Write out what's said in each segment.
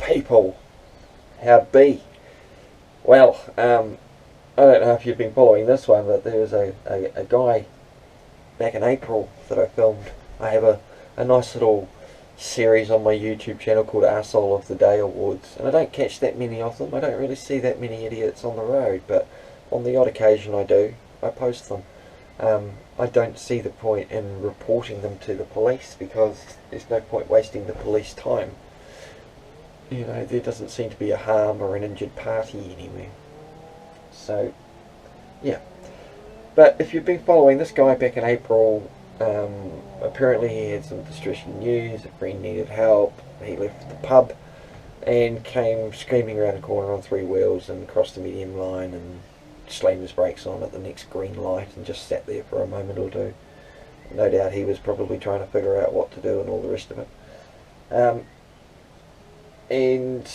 people, how'd be? Well, I don't know if you've been following this one, but there was a guy back in April that I filmed. I have a nice little series on my YouTube channel called Arsehole of the Day Awards, and I don't catch that many of them. I don't really see that many idiots on the road, but on the odd occasion I do. I post them. I don't see the point in reporting them to the police, because there's no point wasting the police time. You know, there doesn't seem to be a harm or an injured party anywhere. So, yeah. But if you've been following this guy back in April, apparently he had some distressing news. A friend needed help. He left the pub and came screaming around the corner on 3 wheels and crossed the medium line and slammed his brakes on at the next green light and just sat there for a moment or two. No doubt he was probably trying to figure out what to do and all the rest of it. And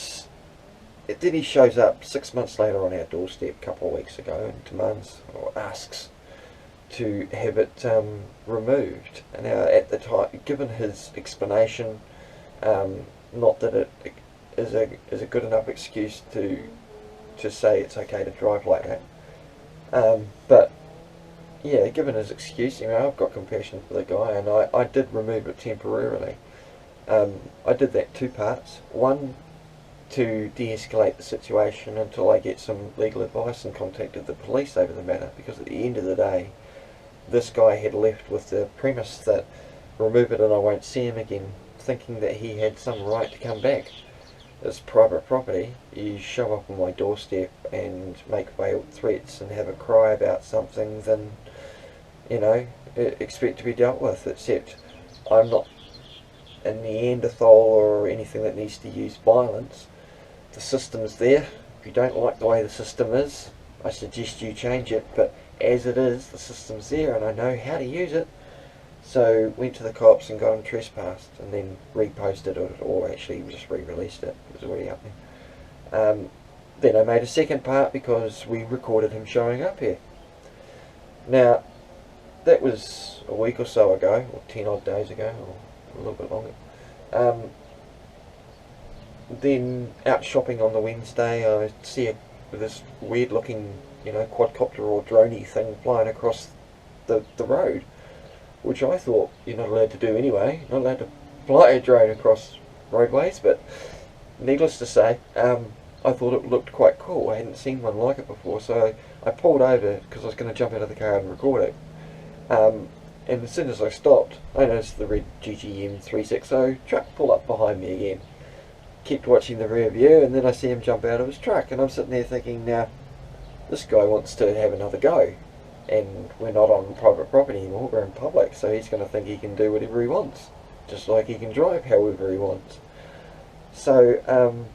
then he shows up 6 months later on our doorstep a couple of weeks ago and demands or asks to have it removed. And now, at the time, given his explanation, not that it is a good enough excuse to say it's okay to drive like that, but yeah, given his excuse, you know, I've got compassion for the guy, and I did remove it temporarily. I did that 2 parts. One, to de-escalate the situation until I get some legal advice, and contacted the police over the matter, because at the end of the day, this guy had left with the premise that remove it and I won't see him again, thinking that he had some right to come back. It's private property. You show up on my doorstep and make veiled threats and have a cry about something, then, you know, expect to be dealt with, except I'm not a Neanderthal or anything that needs to use violence. The system's there. If you don't like the way the system is, I suggest you change it, but as it is, the system's there and I know how to use it. So went to the cops and got him trespassed, and then reposted it, or actually just re-released it. It was already up there. Then I made a second part because we recorded him showing up here. Now, that was a week or so ago, or 10 odd days ago, or a little bit longer. Then out shopping on the Wednesday, I see this weird looking, you know, quadcopter or droney thing flying across the road, which I thought you're not allowed to do anyway. Not allowed to fly a drone across roadways, but needless to say, I thought it looked quite cool. I hadn't seen one like it before, so I pulled over because I was going to jump out of the car and record it. And as soon as I stopped, I noticed the red GGM360 truck pull up behind me again. Kept watching the rear view, and then I see him jump out of his truck, and I'm sitting there thinking, now, this guy wants to have another go, and we're not on private property anymore, we're in public, so he's going to think he can do whatever he wants, just like he can drive however he wants. So,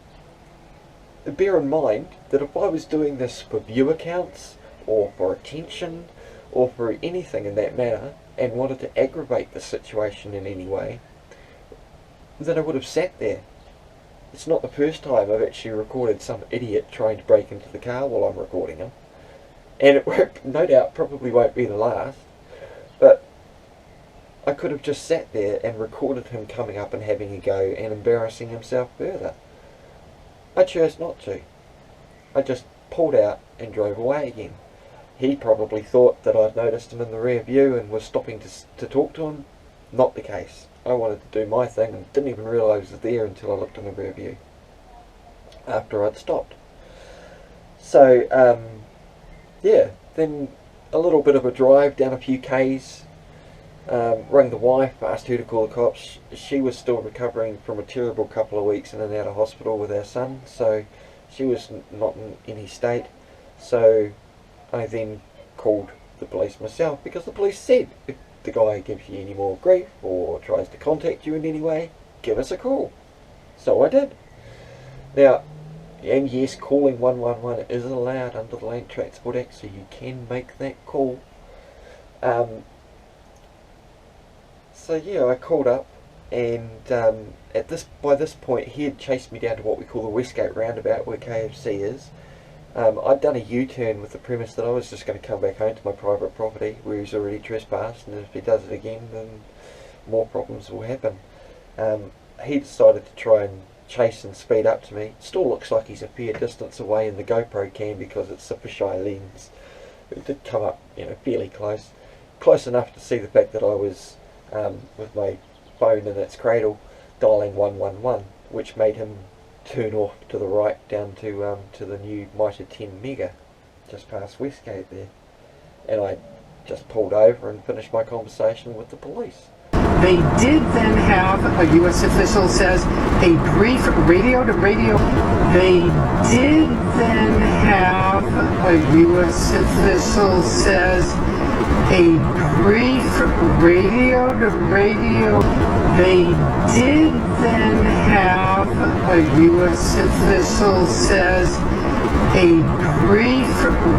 bear in mind that if I was doing this for view accounts, or for attention, or for anything in that manner, and wanted to aggravate the situation in any way, then I would have sat there. It's not the first time I've actually recorded some idiot trying to break into the car while I'm recording him. And it no doubt probably won't be the last. But I could have just sat there and recorded him coming up and having a go and embarrassing himself further. I chose not to. I just pulled out and drove away again. He probably thought that I'd noticed him in the rear view and was stopping to talk to him. Not the case. I wanted to do my thing and didn't even realise it was there until I looked in the rear view after I'd stopped. So, yeah, then a little bit of a drive down a few Ks, rang the wife, asked her to call the cops. She was still recovering from a terrible couple of weeks in and out of hospital with our son, so she was not in any state. So I then called the police myself, because the police said, if the guy gives you any more grief or tries to contact you in any way, give us a call. So I did. Now, and yes, calling 111 is allowed under the Land Transport Act, so you can make that call. So yeah, I called up, and by this point he had chased me down to what we call the Westgate roundabout, where KFC is. I'd done a U-turn with the premise that I was just going to come back home to my private property where he's already trespassed, and if he does it again, then more problems will happen. He decided to try and chase and speed up to me. Still looks like he's a fair distance away in the GoPro cam because it's a fisheye lens. It did come up, you know, fairly close enough to see the fact that I was with my phone in its cradle dialing 111, which made him turn off to the right down to the new Mitre 10 Mega just past Westgate there, and I just pulled over and finished my conversation with the police. They did then have, a U.S. official says, a brief radio-to-radio. They did then have, a U.S. official says, a brief radio-to-radio. They did then have, a U.S. official says, a brief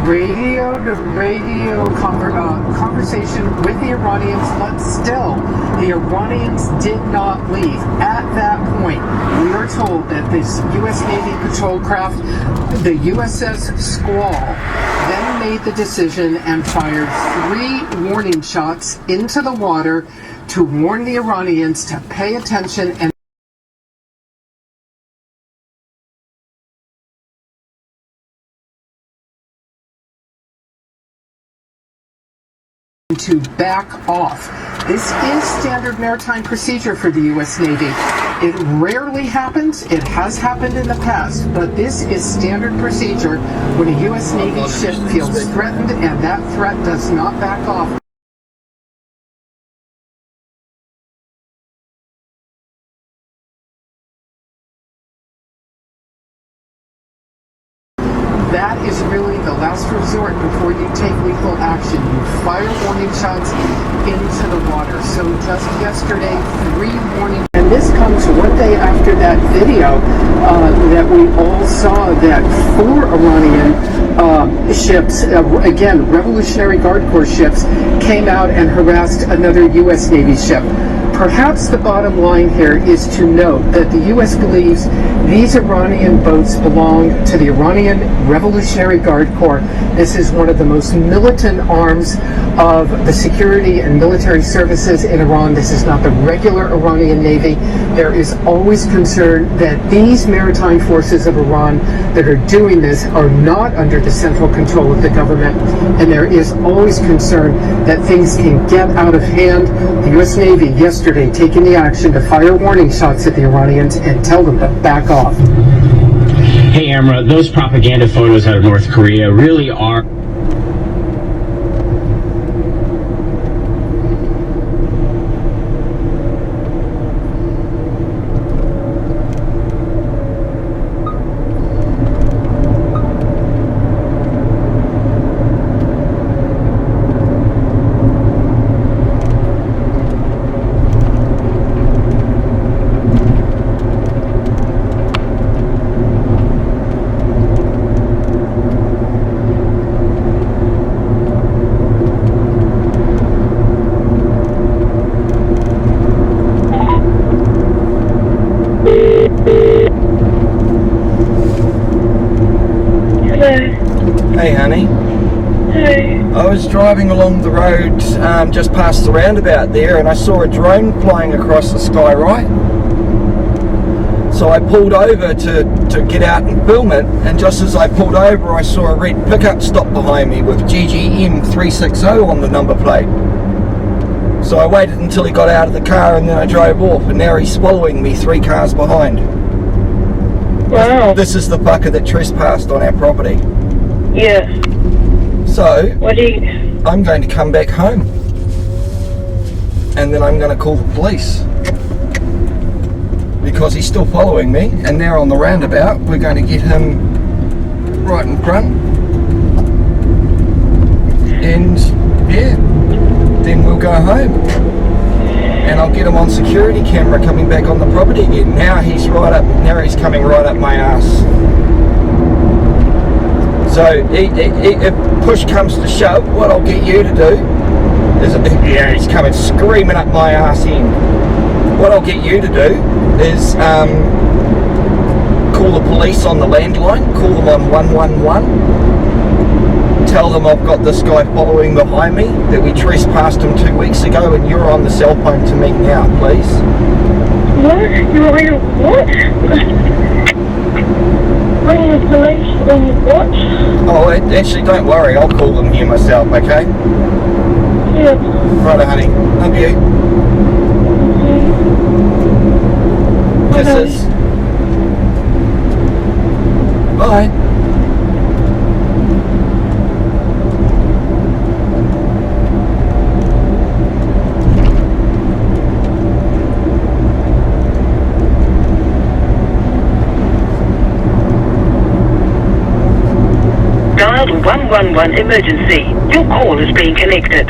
radio-to-radio conversation with the Iranians, but still, the Iranians did not leave. At that point, we are told that this U.S. Navy patrol craft, the USS Squall, then made the decision and fired 3 warning shots into the water to warn the Iranians to pay attention and to back off. This is standard maritime procedure for the U.S. Navy. It rarely happens. It has happened in the past, but this is standard procedure when a U.S. Navy ship feels threatened and that threat does not back off. That is really the last resort before you take lethal action. You fire warning shots into the water. So just yesterday, 3 warning. And this comes one day after that video that we all saw that 4 Iranian ships, again, Revolutionary Guard Corps ships, came out and harassed another U.S. Navy ship. Perhaps the bottom line here is to note that the U.S. believes these Iranian boats belong to the Iranian Revolutionary Guard Corps. This is one of the most militant arms of the security and military services in Iran. This is not the regular Iranian Navy. There is always concern that these maritime forces of Iran that are doing this are not under the central control of the government, and there is always concern that things can get out of hand. The U.S. Navy yesterday taking the action to fire warning shots at the Iranians and tell them to back off. Hey Amra, those propaganda photos out of North Korea really are Hey honey. Hey. I was driving along the road just past the roundabout there, and I saw a drone flying across the sky, right? So I pulled over to get out and film it, and just as I pulled over I saw a red pickup stop behind me with GGM360 on the number plate. So I waited until he got out of the car and then I drove off, and now he's following me 3 cars behind. Wow. This is the fucker that trespassed on our property. Yes. So, What do you... I'm going to come back home. And then I'm going to call the police. Because he's still following me, and now on the roundabout, we're going to get him right in front. And, yeah, then we'll go home. And I'll get him on security camera coming back on the property again. Now he's coming right up my ass. So if push comes to shove, what I'll get you to do is, yeah, he's coming screaming up my ass end. What I'll get you to do is call the police on the landline, call them on 111, tell them I've got this guy following behind me, that we trespassed him 2 weeks ago, and you're on the cell phone to me now, please. What? You want me to what? Bring the police and what? Oh, actually, don't worry. I'll call them here myself, okay? Yeah. Righto, honey. Love you. Kisses. Bye. Dial 111 emergency. Your call is being connected.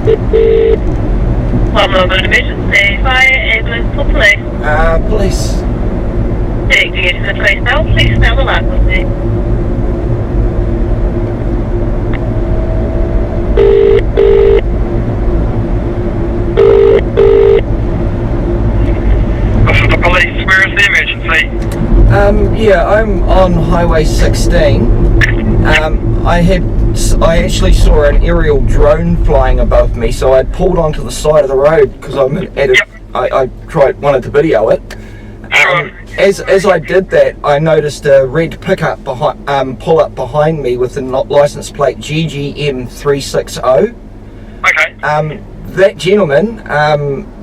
111 emergency. Fire, ambulance, or police. Police. Connecting you to the police now. Please stay on the line with me. This is the police. Where is the emergency? Yeah, I'm on Highway 16. I actually saw an aerial drone flying above me, so I pulled onto the side of the road because I'm at it. I wanted to video it. As I did that, I noticed a red pickup pull up behind me with the license plate GGM360. Okay. That gentleman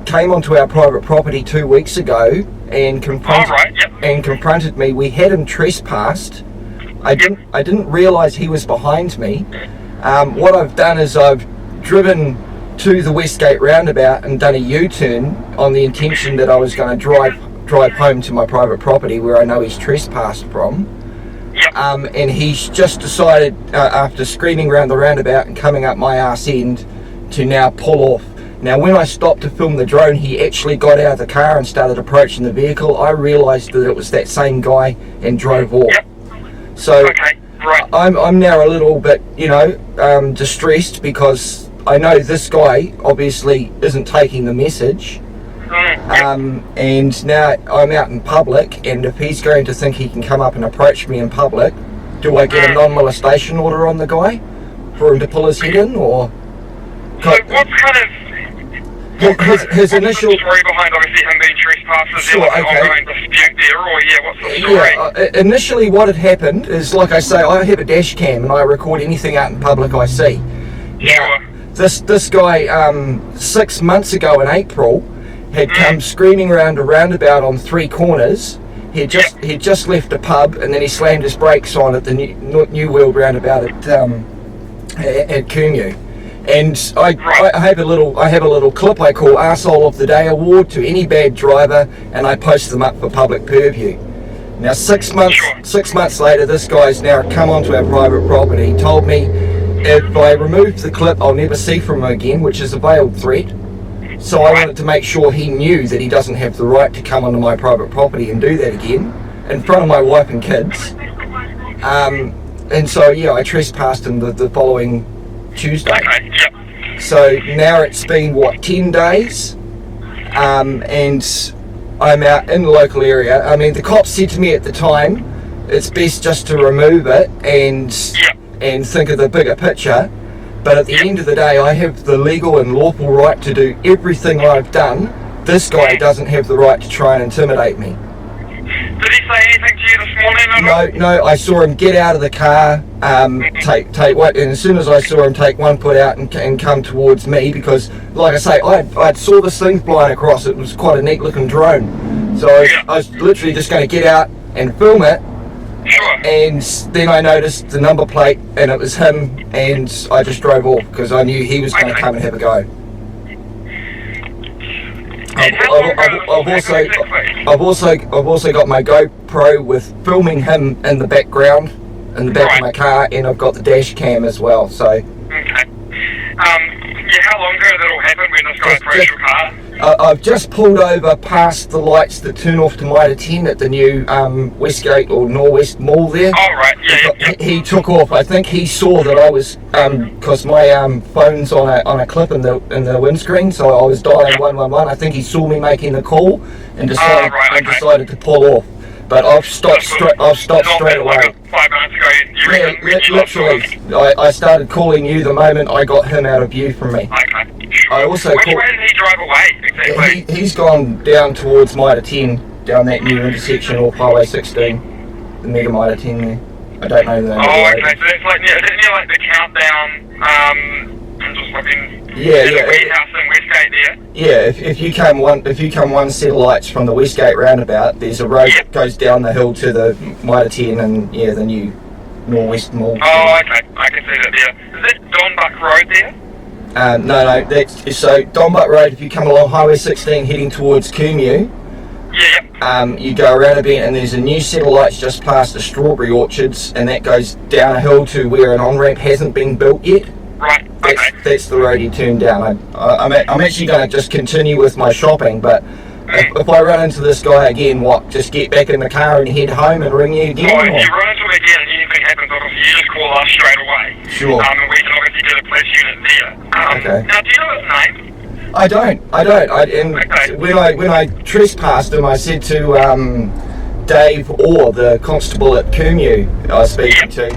came onto our private property 2 weeks ago and confronted me. We had him trespassed. I didn't realise he was behind me. What I've done is I've driven to the Westgate roundabout and done a U-turn on the intention that I was going to drive home to my private property where I know he's trespassed from. And he's just decided, after screaming around the roundabout and coming up my arse end, to now pull off. Now, when I stopped to film the drone, he actually got out of the car and started approaching the vehicle. I realised that it was that same guy and drove off. So I'm now a little bit, distressed because I know this guy obviously isn't taking the message. And now I'm out in public, and if he's going to think he can come up and approach me in public, do I get a non-molestation order on the guy for him to pull his head in, or? So what kind of his initial story behind obviously him being trespassed? Is there like an ongoing dispute there, or what's the story? Initially what had happened is, like I say, I have a dash cam and I record anything out in public I see. Now, this guy 6 months ago in April had come screaming around a roundabout on 3 corners. He'd just left a pub, and then he slammed his brakes on at the New World roundabout at Kumeu. And I have a little clip I call Arsehole of the Day Award to any bad driver, and I post them up for public purview. Now 6 months later, this guy's now come onto our private property, told me if I remove the clip I'll never see from him again, which is a veiled threat. So I wanted to make sure he knew that he doesn't have the right to come onto my private property and do that again in front of my wife and kids. And so I trespassed him the following Tuesday. So now it's been 10 days, and I'm out in the local area. I mean, the cops said to me at the time it's best just to remove it and think of the bigger picture, but at the end of the day I have the legal and lawful right to do everything I've done. This guy doesn't have the right to try and intimidate me. Did he say anything to you this morning? No, I saw him get out of the car, take what, and as soon as I saw him take one foot out and come towards me, because like I say, I saw this thing flying across. It was quite a neat looking drone, so I was literally just going to get out and film it. And then I noticed the number plate and it was him, and I just drove off because I knew he was going to come and have a go. I've also got my GoPro with filming him in the background, in the back of my car, and I've got the dash cam as well. So. Okay. How long ago did it all happen when this guy approached your car? I've just pulled over past the lights that turn off to Mitre 10 at the new Westgate or Norwest Mall there. Oh, right, He took off. I think he saw that I was, because my phone's on a clip in the windscreen, so I was dialing 111. I think he saw me making the call and decided to pull off. but I've stopped straight away. Like 5 minutes ago, you reckon? Literally. I started calling you the moment I got him out of view from me. Okay. Sure. I also Which way did he drive away, exactly? He's gone down towards Mitre 10, down that new intersection off Highway 16, the Mega Mitre 10 there. I don't know the name. Oh, okay, so it's like near like the countdown, I'm just looking. Yeah. The warehouse in Westgate there. Yeah, if you come one set of lights from the Westgate roundabout, there's a road that goes down the hill to the Mitre 10 and the new Norwest Mall. Oh, okay, I can see that there. Is that Donbuck Road there? No, that's so Donbuck Road. If you come along Highway 16 heading towards Coomew, you go around a bend and there's a new set of lights just past the strawberry orchards, and that goes down a hill to where an on-ramp hasn't been built yet. Right. That's the road you turn down. I'm actually going to just continue with my shopping, but if I run into this guy again, just get back in the car and head home and ring you again? Oh, if you run into him again and anything happens, obviously you just call us straight away. Sure. And we can obviously get a police unit there. Okay. Now, do you know his name? I don't. When I trespassed him, I said to Dave Orr, the constable at Coomew I was speaking to,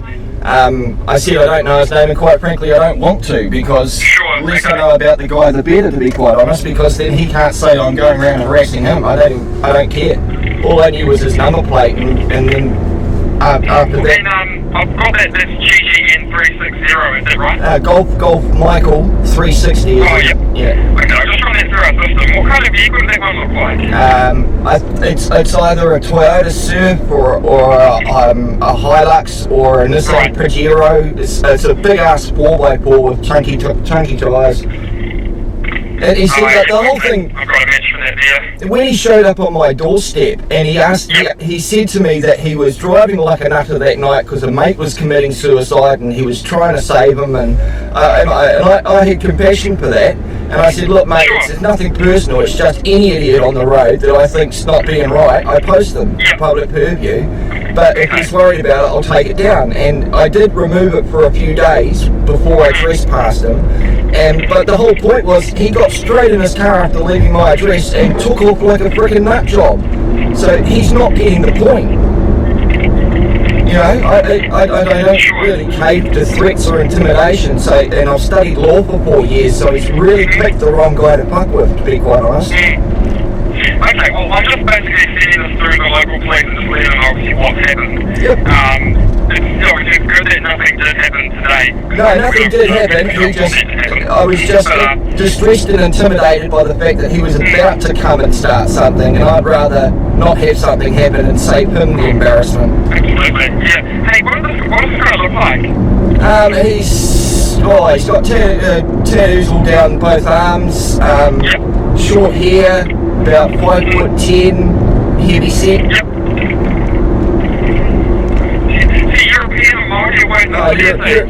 I said I don't know his name, and quite frankly I don't want to, because the less I know about the guy the better, to be quite honest, because then he can't say I'm going around harassing him. I don't care. All I knew was his number plate, and then after that... And I've got that's GGM360, is that right? Golf Michael 360. Oh, yep. Yeah. Okay, I'm just trying that through our system. What kind of vehicle does that one look like? It's either a Toyota Surf or a Hilux or a Nissan Pajero. It's a big ass 4x4 with chunky tyres. And he said that the whole thing. I've got a match for that there. When he showed up on my doorstep, and he said to me that he was driving like a nutter that night because a mate was committing suicide, and he was trying to save him, and I had compassion for that, and I said, look mate, it's nothing personal, it's just any idiot on the road that I think's not being right, I post them to public purview, but if he's worried about it, I'll take it down. And I did remove it for a few days before I trespassed him, but the whole point was he got straight in his car after leaving my address and took off like a freaking nut job. So he's not getting the point. You know, I don't really cave to threats or intimidation. So, and I've studied law for 4 years, so he's really picked the wrong guy to fuck with, to be quite honest. Okay, well, I'm just basically sending this through the local police and just letting them know obviously what's happened. Yep. It's good that nothing did happen today. No, nothing did happen. I was just distressed and intimidated by the fact that he was about to come and start something, and I'd rather not have something happen and save him the embarrassment. Absolutely, yeah. Hey, what does this guy look like? He's got tattoos all down both arms, short hair, about 5'10", heavy set. Yep. Is he European or Maori or what?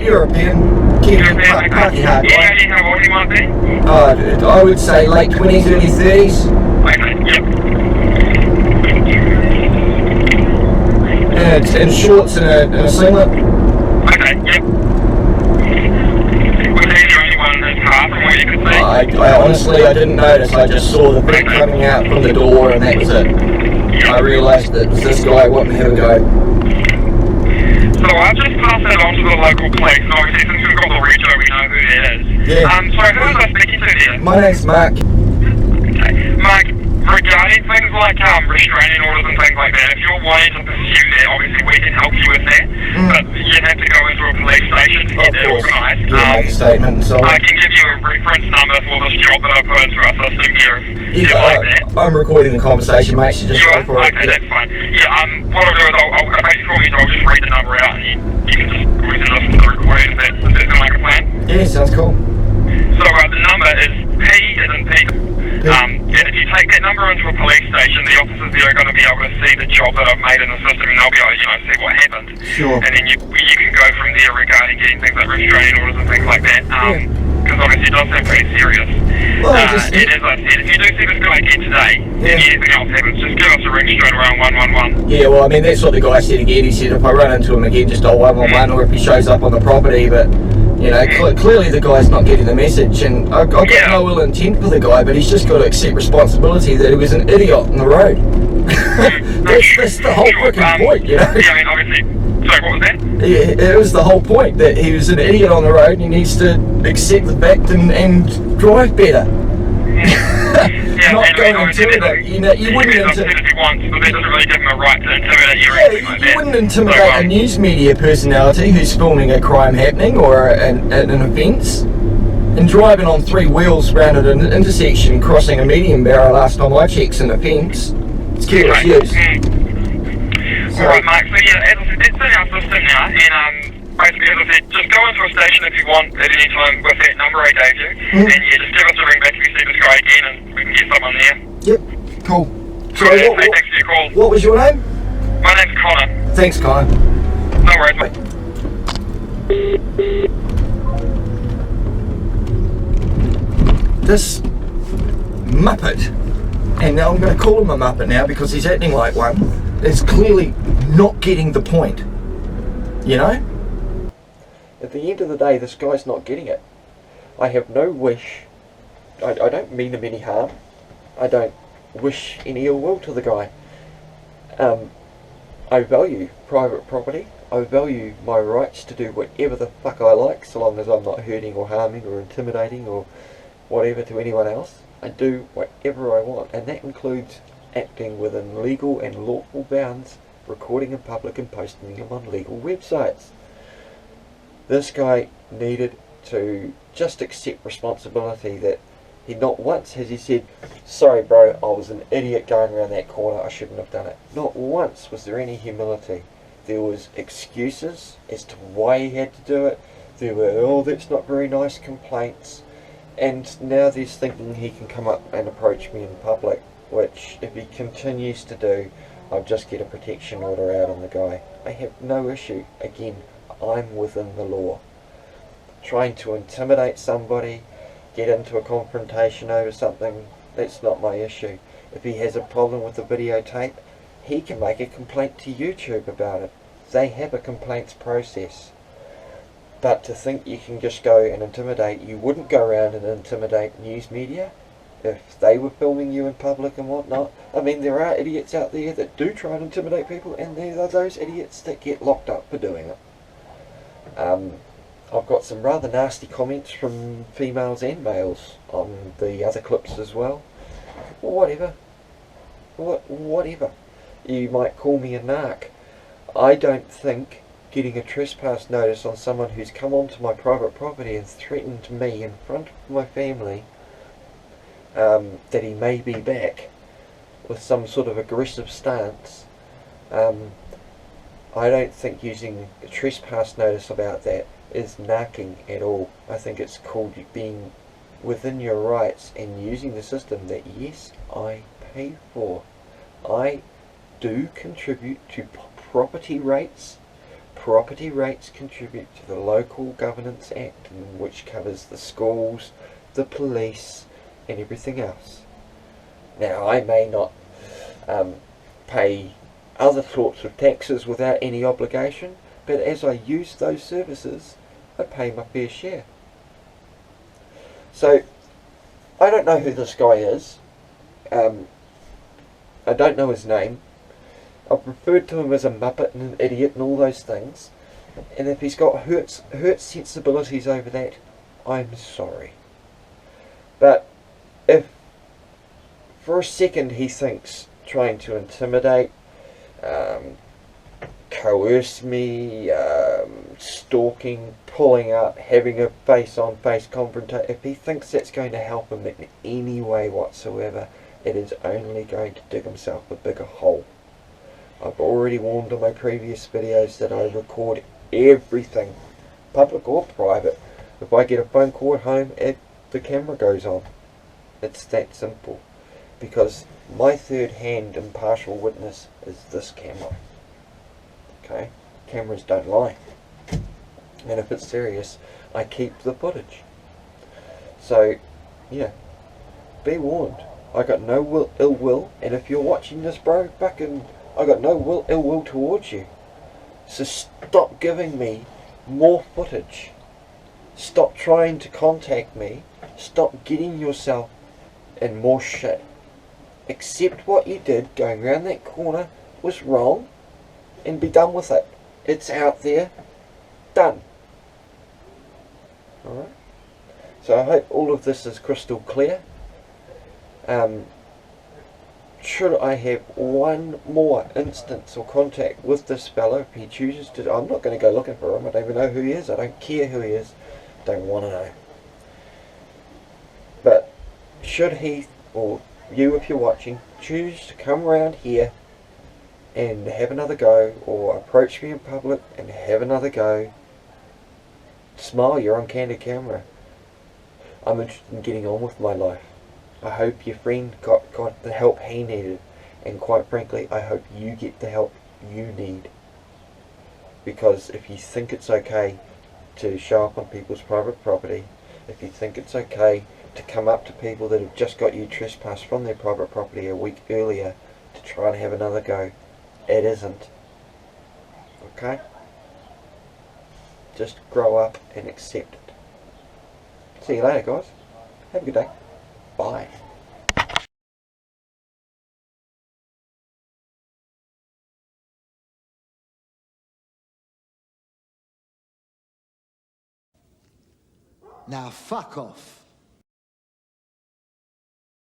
European. Party hard. Yeah, how old do you want to be? I would say late 20s, early 30s. Okay, yep. And shorts and a singlet. Okay, yep. Was he the only one in his car from what you could see? I honestly didn't notice. I just saw the brick coming out from the door, and that was it. I realised that it was this guy wanting to have a go. So I've just passed that on to the local police, and obviously since we've got the rego, we know who it is. Yeah. So who was I speaking to there? My name's Mark. Okay. Mark, regarding things like restraining orders and things like that, if you're wanting to pursue that, obviously we can help you with that, but you'd have to go into a police station to get that organised. Make a statement and so on. I can give you a reference number for this job that I've put into our system here if you like that. I'm recording the conversation, mate, so just go for it. Okay, that's fine. Yeah, what I'll do is I'll basically I'll just read the number out, and you can just listen to the recording if that's going like a plan. Yeah, sounds cool. So the number is P as in Peter. And if you take that number into a police station, the officers there are going to be able to see the job that I've made in the system, and they'll be able to, see what happened. Sure. And then you can go from there regarding getting things like restraining orders and things like that. Because obviously it does sound pretty serious. Well, and as I said, if you do see this guy again today, and anything else happens, just give us a ring straight around 111. Yeah, well, I mean, that's what the guy said again. He said if I run into him again, just dial 111, or if he shows up on the property, but... You know, clearly the guy's not getting the message, and I've got no ill intent for the guy, but he's just got to accept responsibility that he was an idiot on the road. that's the whole freaking point, you know? Yeah, I mean, obviously. Sorry, what was that? Yeah, it was the whole point, that he was an idiot on the road and he needs to accept the fact and drive better. Yeah, Not and go I and mean, intimidate. You know, you wouldn't intimidate if he wants, but that doesn't really give him a right to intimidate you or anything like you that. wouldn't intimidate So, a news media personality who's filming a crime happening or an offence, and driving on 3 wheels round at an intersection crossing a medium barrow last time I checked an offence. It's careless use. Alright, Mark, so yeah, as I said, that's in our system now, and basically, as I said, just go into a station if you want at any time with that number I gave you, and yeah, just give us a ring back if you see this guy again, and we can get someone there. Yep, cool. So, So thanks for your call. what was your name? My name's Connor. Thanks, Connor. No worries, mate. This Muppet, and now I'm going to call him a Muppet now because he's acting like one, is clearly not getting the point. You know? At the end of the day, this guy's not getting it. I have no wish. I don't mean him any harm. I don't wish any ill will to the guy. I value private property. I value my rights to do whatever the fuck I like, so long as I'm not hurting or harming or intimidating or whatever to anyone else. I do whatever I want, and that includes acting within legal and lawful bounds, recording in public and posting them on legal websites. This guy needed to just accept responsibility that he not once has he said, sorry bro, I was an idiot going around that corner, I shouldn't have done it. Not once was there any humility. There was excuses as to why he had to do it. There were, oh, that's not very nice complaints. And now there's thinking he can come up and approach me in public, which if he continues to do, I'll just get a protection order out on the guy. I have no issue. Again, I'm within the law. Trying to intimidate somebody, get into a confrontation over something, that's not my issue. If he has a problem with the videotape, he can make a complaint to YouTube about it. They have a complaints process. But to think you can just go and intimidate, you wouldn't go around and intimidate news media if they were filming you in public and whatnot. I mean, there are idiots out there that do try and intimidate people, and there are those idiots that get locked up for doing it. I've got some rather nasty comments from females and males on the other clips as well. Whatever. Whatever. You might call me a narc. I don't think getting a trespass notice on someone who's come onto my private property and threatened me in front of my family that he may be back with some sort of aggressive stance, I don't think using a trespass notice about that is narking at all. I think it's called being within your rights and using the system that, yes, I pay for. I do contribute to property rates. Property rates contribute to the Local Governance Act, which covers the schools, the police, and everything else. Now, I may not pay other sorts of taxes without any obligation, but as I use those services, I pay my fair share. So, I don't know who this guy is. I don't know his name. I've referred to him as a muppet and an idiot and all those things. And if he's got hurt sensibilities over that, I'm sorry. But if for a second he thinks trying to intimidate, coerce me, stalking, pulling up, having a face-on-face confrontation, if he thinks that's going to help him in any way whatsoever, it is only going to dig himself a bigger hole. I've already warned in my previous videos that I record everything, public or private. If I get a phone call at home, the camera goes on. It's that simple. Because my third-hand impartial witness is this camera. Okay? Cameras don't lie. And if it's serious, I keep the footage. So, yeah. Be warned. I got no ill will, and if you're watching this, bro, I got no ill will towards you. So stop giving me more footage. Stop trying to contact me. Stop getting yourself in more shit. Accept what you did going round that corner was wrong and be done with it. It's out there. Done. Alright? So I hope all of this is crystal clear. Should I have one more instance or contact with this fellow, if he chooses to, I'm not going to go looking for him. I don't even know who he is. I don't care who he is. Don't want to know. But should he, or you if you're watching, choose to come around here and have another go, or approach me in public and have another go, smile, you're on candid camera. I'm interested in getting on with my life. I hope your friend got the help he needed, and quite frankly, I hope you get the help you need. Because if you think it's okay to show up on people's private property, if you think it's okay to come up to people that have just got you trespassed from their private property a week earlier to try and have another go, it isn't. Okay? Just grow up and accept it. See you later, guys. Have a good day. Bye. Now fuck off.